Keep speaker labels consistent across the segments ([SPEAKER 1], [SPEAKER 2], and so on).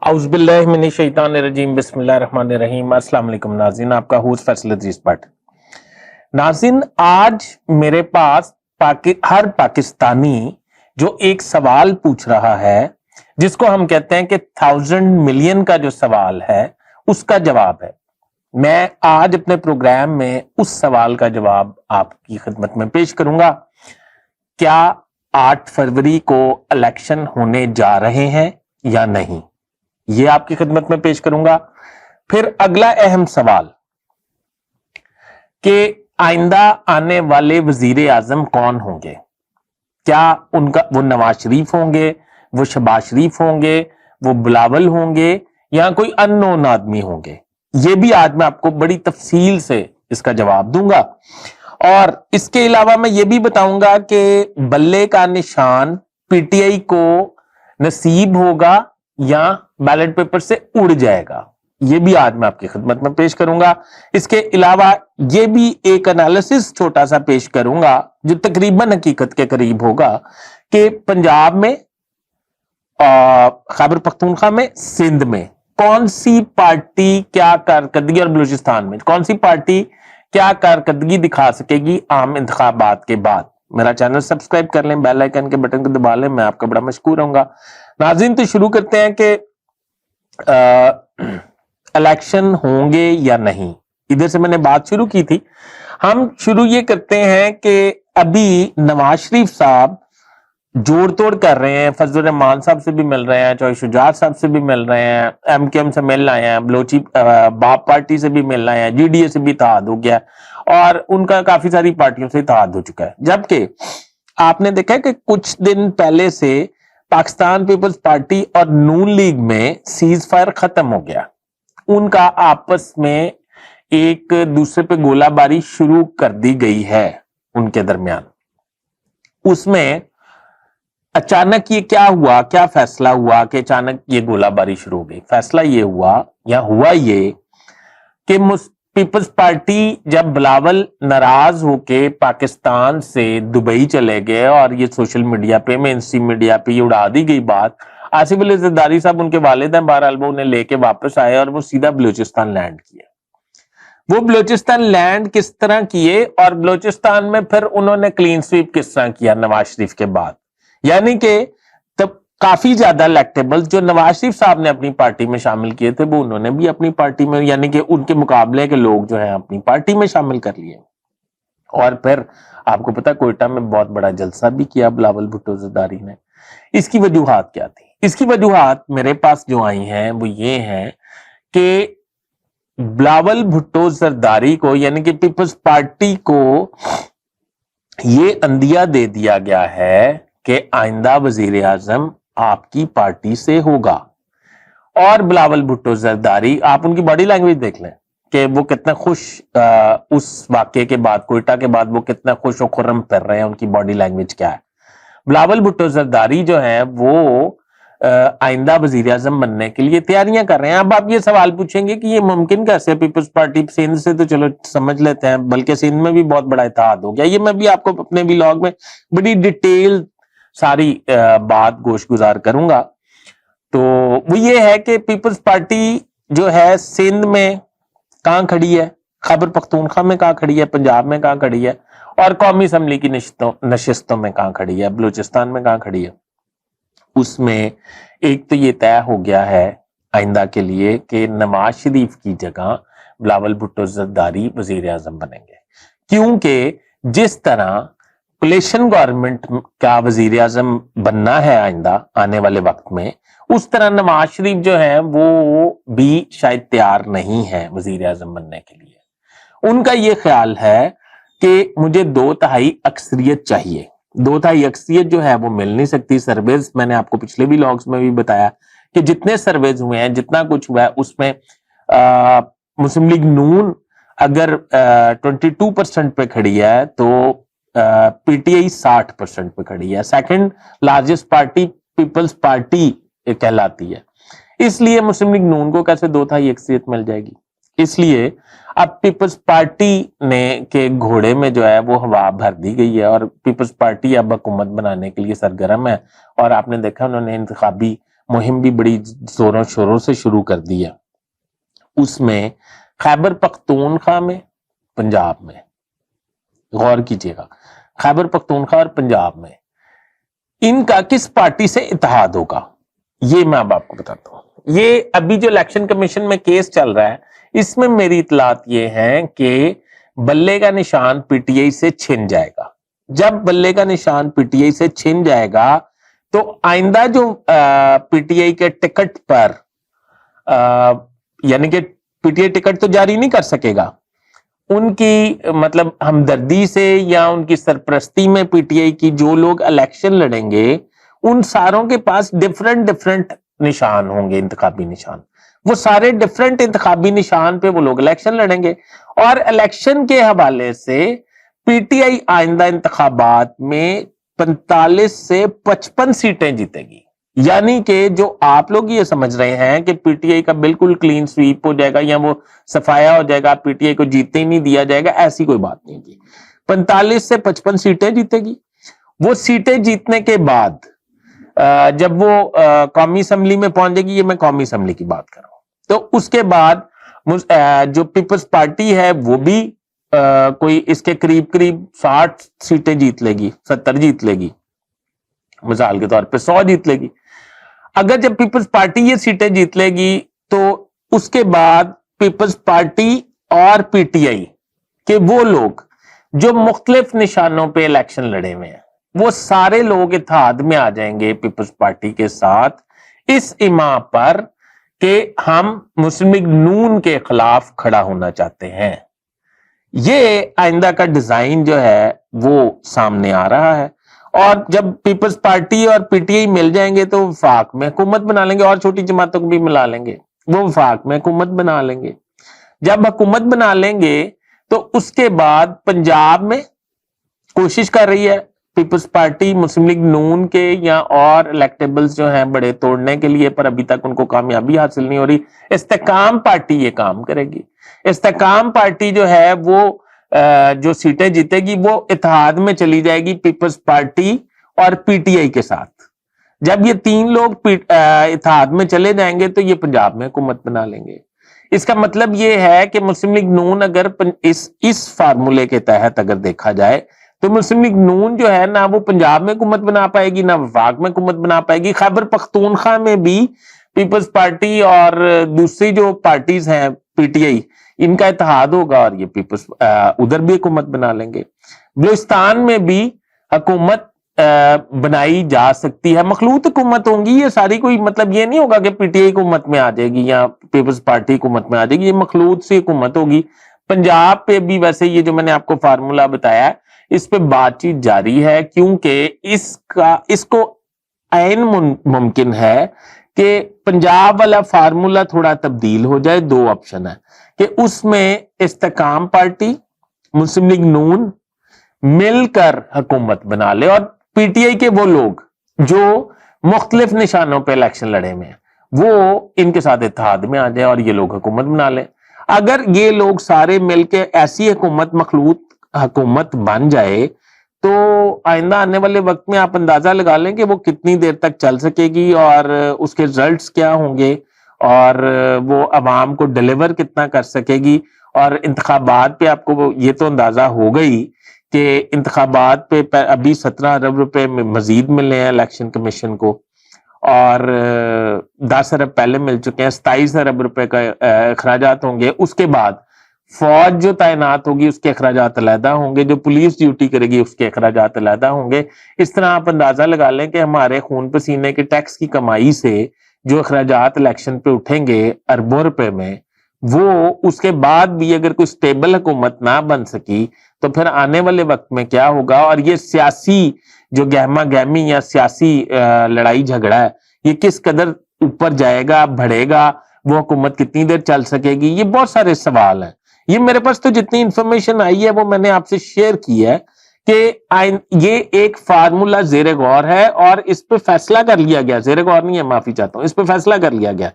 [SPEAKER 1] اعوذ باللہ من الشیطان الرجیم بسم اللہ الرحمن الرحیم۔ السلام علیکم ناظرین، آپ کا ہوسٹ فیصل ادریس بٹ۔ ناظرین، آج میرے پاس ہر پاکستانی جو ایک سوال پوچھ رہا ہے، جس کو ہم کہتے ہیں کہ 1000 ملین کا جو سوال ہے، اس کا جواب ہے۔ میں آج اپنے پروگرام میں اس سوال کا جواب آپ کی خدمت میں پیش کروں گا۔ کیا 8 فروری کو الیکشن ہونے جا رہے ہیں یا نہیں؟ یہ آپ کی خدمت میں پیش کروں گا۔ پھر اگلا اہم سوال کہ آئندہ آنے والے وزیر اعظم کون ہوں گے؟ کیا وہ نواز شریف ہوں گے، وہ شہباز شریف ہوں گے، وہ بلاول ہوں گے، یا کوئی ان نون آدمی ہوں گے؟ یہ بھی آج میں آپ کو بڑی تفصیل سے اس کا جواب دوں گا۔ اور اس کے علاوہ میں یہ بھی بتاؤں گا کہ بلے کا نشان پی ٹی آئی کو نصیب ہوگا یا بیلٹ پیپر سے اڑ جائے گا۔ یہ بھی آج میں آپ کی خدمت میں پیش کروں گا۔ اس کے علاوہ یہ بھی ایک انالیسس چھوٹا سا پیش کروں گا جو تقریباً حقیقت کے قریب ہوگا کہ پنجاب میں، خیبر پختونخوا میں، سندھ میں کون سی پارٹی کیا کارکردگی، اور بلوچستان میں کون سی پارٹی کیا کارکردگی دکھا سکے گی عام انتخابات کے بعد۔ میرا چینل سبسکرائب کر لیں، بیل آئیکن کے بٹن کو دبا لیں، میں آپ کا بڑا مشکور ہوں گا۔ ناظرین، تو شروع کرتے ہیں کہ الیکشن ہوں گے یا نہیں۔ ادھر سے میں نے بات شروع کی تھی۔ ہم شروع یہ کرتے ہیں کہ ابھی نواز شریف صاحب جوڑ توڑ کر رہے ہیں، فضل الرحمان صاحب سے بھی مل رہے ہیں، چوہے شجاعت صاحب سے بھی مل رہے ہیں، ایم کے ایم سے مل رہے ہیں، بلوچی باپ پارٹی سے بھی مل رہے ہیں، جی ڈی اے سے بھی اتحاد ہو گیا، اور ان کا کافی ساری پارٹیوں سے اتحاد ہو چکا ہے۔ جبکہ آپ نے دیکھا کہ کچھ دن پہلے سے پاکستان پیپلز پارٹی اور نون لیگ میں سیز فائر ختم ہو گیا۔ ان کا آپس میں ایک دوسرے پہ گولہ باری شروع کر دی گئی ہے ان کے درمیان۔ اس میں اچانک یہ کیا ہوا، کیا فیصلہ ہوا کہ اچانک یہ گولہ باری شروع ہو گئی؟ فیصلہ یہ ہوا یا ہوا یہ کہ پیپلز پارٹی جب بلاول ناراض ہو کے پاکستان سے دبئی چلے گئے، اور یہ سوشل میڈیا پہ، مین اسٹریم میڈیا پہ یہ اڑا دی گئی بات، آصف علی زرداری صاحب ان کے والد ہیں، بہرحال وہ انہیں لے کے واپس آئے اور وہ سیدھا بلوچستان لینڈ کیے۔ وہ بلوچستان لینڈ کس طرح کیے، اور بلوچستان میں پھر انہوں نے کلین سویپ کس طرح کیا نواز شریف کے بعد؟ یعنی کہ تب کافی زیادہ الیکٹیبل جو نواز شریف صاحب نے اپنی پارٹی میں شامل کیے تھے، وہ انہوں نے بھی اپنی پارٹی میں، یعنی کہ ان کے مقابلے کے لوگ جو ہیں اپنی پارٹی میں شامل کر لیے۔ اور پھر آپ کو پتا کوئٹہ میں بہت بڑا جلسہ بھی کیا بلاول بھٹو زرداری نے۔ اس کی وجوہات کیا تھی؟ اس کی وجوہات میرے پاس جو آئی ہیں وہ یہ ہیں کہ بلاول بھٹو زرداری کو، یعنی کہ پیپلز پارٹی کو، یہ اندیا دے دیا گیا ہے کہ آئندہ وزیر اعظم آپ کی پارٹی سے ہوگا۔ اور بلاول بھٹو زرداری، آپ ان کی باڈی لینگویج دیکھ لیں کہ وہ کتنے خوش، اس واقعے کے بعد، کوئٹہ کے بعد، وہ کتنے خوش و خرم پھر رہے ہیں، ان کی باڈی لینگویج کیا ہے۔ بلاول بھٹو زرداری جو ہیں وہ آئندہ وزیر اعظم بننے کے لیے تیاریاں کر رہے ہیں۔ اب آپ یہ سوال پوچھیں گے کہ یہ ممکن کیسے؟ پیپلز پارٹی سندھ سے تو چلو سمجھ لیتے ہیں، بلکہ سندھ میں بھی بہت بڑا اتحاد ہو گیا۔ یہ میں بھی آپ کو اپنے ولاگ میں بڑی ڈیٹیل ساری بات گوش گزار کروں گا۔ تو وہ یہ ہے کہ پیپلز پارٹی جو ہے سندھ میں کہاں کھڑی ہے، خیبر پختونخوا میں کہاں کھڑی ہے، پنجاب میں کہاں کھڑی ہے، اور قومی اسمبلی کی نشستوں میں کہاں کھڑی ہے، بلوچستان میں کہاں کھڑی ہے۔ اس میں ایک تو یہ طے ہو گیا ہے آئندہ کے لیے کہ نواز شریف کی جگہ بلاول بھٹو زرداری وزیر اعظم بنیں گے، کیونکہ جس طرح کولیشن گورنمنٹ کا وزیر اعظم بننا ہے آئندہ آنے والے وقت میں، اس طرح نواز شریف جو ہیں وہ بھی شاید تیار نہیں ہے وزیر اعظم بننے کے لیے۔ ان کا یہ خیال ہے کہ مجھے 2/3 اکثریت چاہیے۔ 2/3 اکثریت جو ہے وہ مل نہیں سکتی۔ سرویز میں نے آپ کو پچھلے بھی لاگز میں بھی بتایا کہ جتنے سرویز ہوئے ہیں، جتنا کچھ ہوا ہے، اس میں مسلم لیگ نون اگر 22% پہ کھڑی ہے تو پی ٹی آئی 60% پہ کھڑی ہے۔ Second largest party Peoples Party کہلاتی ہے۔ اس لیے مسلم لیگ نون کو کیسے 2/3 اکثریت مل جائے گی؟ اس لیے اب پیپلز پارٹی نے کے گھوڑے میں جو ہے وہ ہوا بھر دی گئی ہے، اور پیپلز پارٹی اب حکومت بنانے کے لیے سرگرم ہے۔ اور آپ نے دیکھا انہوں نے انتخابی مہم بھی بڑی زوروں شوروں سے شروع کر دی ہے. اس میں خیبر پختونخوا میں، پنجاب میں، غور کیجیے گا، خیبر پختونخوا اور پنجاب میں ان کا کس پارٹی سے اتحاد ہوگا، یہ میں اب آپ کو بتاتا ہوں. یہ ابھی جو الیکشن کمیشن میں کیس چل رہا ہے اس میں میری اطلاعات یہ ہیں کہ بلے کا نشان پی ٹی آئی سے چھن جائے گا. جب بلے کا نشان پی ٹی آئی سے چھن جائے گا تو آئندہ جو پی ٹی آئی کے ٹکٹ پر یعنی کہ پی ٹی آئی ٹکٹ تو جاری نہیں کر سکے گا، ان کی مطلب ہمدردی سے یا ان کی سرپرستی میں پی ٹی آئی کی جو لوگ الیکشن لڑیں گے ان ساروں کے پاس ڈفرنٹ نشان ہوں گے، انتخابی نشان. وہ سارے ڈفرنٹ انتخابی نشان پہ وہ لوگ الیکشن لڑیں گے، اور الیکشن کے حوالے سے پی ٹی آئی آئندہ انتخابات میں 45 سے 55 سیٹیں جیتے گی. یعنی کہ جو آپ لوگ یہ سمجھ رہے ہیں کہ پی ٹی آئی کا بالکل کلین سویپ ہو جائے گا یا وہ صفایا ہو جائے گا، پی ٹی آئی کو جیتنے ہی نہیں دیا جائے گا، ایسی کوئی بات نہیں کی. 45 سے 55 سیٹیں جیتے گی. وہ سیٹیں جیتنے کے بعد جب وہ قومی اسمبلی میں پہنچے گی، یہ میں قومی اسمبلی کی بات کر رہا ہوں، تو اس کے بعد جو پیپلز پارٹی ہے وہ بھی کوئی اس کے قریب 60 سیٹیں جیت لے گی، 70 جیت لے گی، مثال کے طور پہ 100 جیت لے گی. اگر جب پیپلز پارٹی یہ سیٹیں جیت لے گی تو اس کے بعد پیپلز پارٹی اور پی ٹی آئی کہ وہ لوگ جو مختلف نشانوں پہ الیکشن لڑے ہوئے ہیں وہ سارے لوگ اتحاد میں آ جائیں گے پیپلز پارٹی کے ساتھ اس ایما پر کہ ہم مسلم لیگ نون کے خلاف کھڑا ہونا چاہتے ہیں. یہ آئندہ کا ڈیزائن جو ہے وہ سامنے آ رہا ہے. اور جب پیپلز پارٹی اور پی ٹی آئی مل جائیں گے تو وفاق میں حکومت بنا لیں گے، اور چھوٹی جماعتوں کو بھی ملا لیں گے، وہ وفاق میں حکومت بنا لیں گے. جب حکومت بنا لیں گے تو اس کے بعد پنجاب میں کوشش کر رہی ہے پیپلز پارٹی مسلم لیگ نون کے یا اور الیکٹیبلز جو ہیں بڑے توڑنے کے لیے، پر ابھی تک ان کو کامیابی حاصل نہیں ہو رہی. استحکام پارٹی یہ کام کرے گی. استحکام پارٹی جو ہے وہ جو سیٹیں جیتے گی وہ اتحاد میں چلی جائے گی پیپلز پارٹی اور پی ٹی آئی کے ساتھ. جب یہ تین لوگ اتحاد میں چلے جائیں گے تو یہ پنجاب میں حکومت بنا لیں گے. اس کا مطلب یہ ہے کہ مسلم لیگ نون اگر اس فارمولے کے تحت اگر دیکھا جائے تو مسلم لیگ نون جو ہے نہ وہ پنجاب میں حکومت بنا پائے گی، نہ وفاق میں حکومت بنا پائے گی. خیبر پختونخوا میں بھی پیپلز پارٹی اور دوسری جو پارٹیز ہیں پی ٹی آئی ان کا اتحاد ہوگا اور یہ پیپلز ادھر بھی حکومت بنا لیں گے. بلوچستان میں بھی حکومت بنائی جا سکتی ہے، مخلوط حکومت ہوں گی یہ ساری، کوئی مطلب یہ نہیں ہوگا کہ پی ٹی آئی حکومت میں آ جائے گی یا پیپلز پارٹی حکومت میں آ جائے گی، یہ مخلوط سی حکومت ہوگی. پنجاب پہ بھی ویسے یہ جو میں نے آپ کو فارمولا بتایا اس پہ بات چیت جاری ہے، کیونکہ اس کو عین ممکن ہے کہ پنجاب والا فارمولا تھوڑا تبدیل ہو جائے. 2 آپشن ہے کہ اس میں استحکام پارٹی مسلم لیگ نون مل کر حکومت بنا لے اور پی ٹی آئی کے وہ لوگ جو مختلف نشانوں پہ الیکشن لڑے ہوئے ہیں وہ ان کے ساتھ اتحاد میں آ جائے اور یہ لوگ حکومت بنا لیں. اگر یہ لوگ سارے مل کے ایسی حکومت مخلوط حکومت بن جائے تو آئندہ آنے والے وقت میں آپ اندازہ لگا لیں کہ وہ کتنی دیر تک چل سکے گی اور اس کے رزلٹس کیا ہوں گے اور وہ عوام کو ڈیلیور کتنا کر سکے گی. اور انتخابات پہ آپ کو یہ تو اندازہ ہو گئی کہ انتخابات پہ ابھی 17 ارب روپے مزید ملے ہیں الیکشن کمیشن کو، اور 10 ارب پہلے مل چکے ہیں، 27 ارب روپے کا اخراجات ہوں گے. اس کے بعد فوج جو تعینات ہوگی اس کے اخراجات علیحدہ ہوں گے، جو پولیس ڈیوٹی کرے گی اس کے اخراجات علیحدہ ہوں گے. اس طرح آپ اندازہ لگا لیں کہ ہمارے خون پسینے کے ٹیکس کی کمائی سے جو اخراجات الیکشن پہ اٹھیں گے اربوں روپے میں، وہ اس کے بعد بھی اگر کوئی سٹیبل حکومت نہ بن سکی تو پھر آنے والے وقت میں کیا ہوگا. اور یہ سیاسی جو گہما گہمی یا سیاسی لڑائی جھگڑا ہے یہ کس قدر اوپر جائے گا، بڑھے گا، وہ حکومت کتنی دیر چل سکے گی، یہ بہت سارے سوال ہیں. یہ میرے پاس تو جتنی انفارمیشن آئی ہے وہ میں نے آپ سے شیئر کی ہے کہ یہ ایک فارمولا زیر غور ہے اور اس پہ فیصلہ کر لیا گیا، زیر غور نہیں ہے، معافی چاہتا ہوں، اس پہ فیصلہ کر لیا گیا.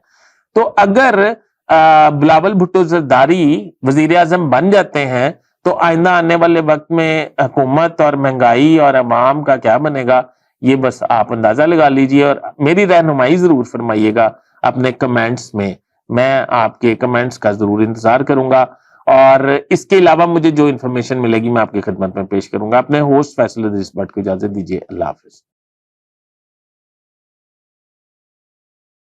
[SPEAKER 1] تو اگر بلاول بھٹو زرداری وزیر اعظم بن جاتے ہیں تو آئندہ آنے والے وقت میں حکومت اور مہنگائی اور عوام کا کیا بنے گا یہ بس آپ اندازہ لگا لیجئے، اور میری رہنمائی ضرور فرمائیے گا اپنے کمنٹس میں آپ کے کمنٹس کا ضرور انتظار کروں گا، اور اس کے علاوہ مجھے جو انفارمیشن ملے گی میں آپ کی خدمت میں پیش کروں گا۔ اپنے ہوسٹ فیصل ادریس بٹ کو اجازت دیجیے، اللہ حافظ۔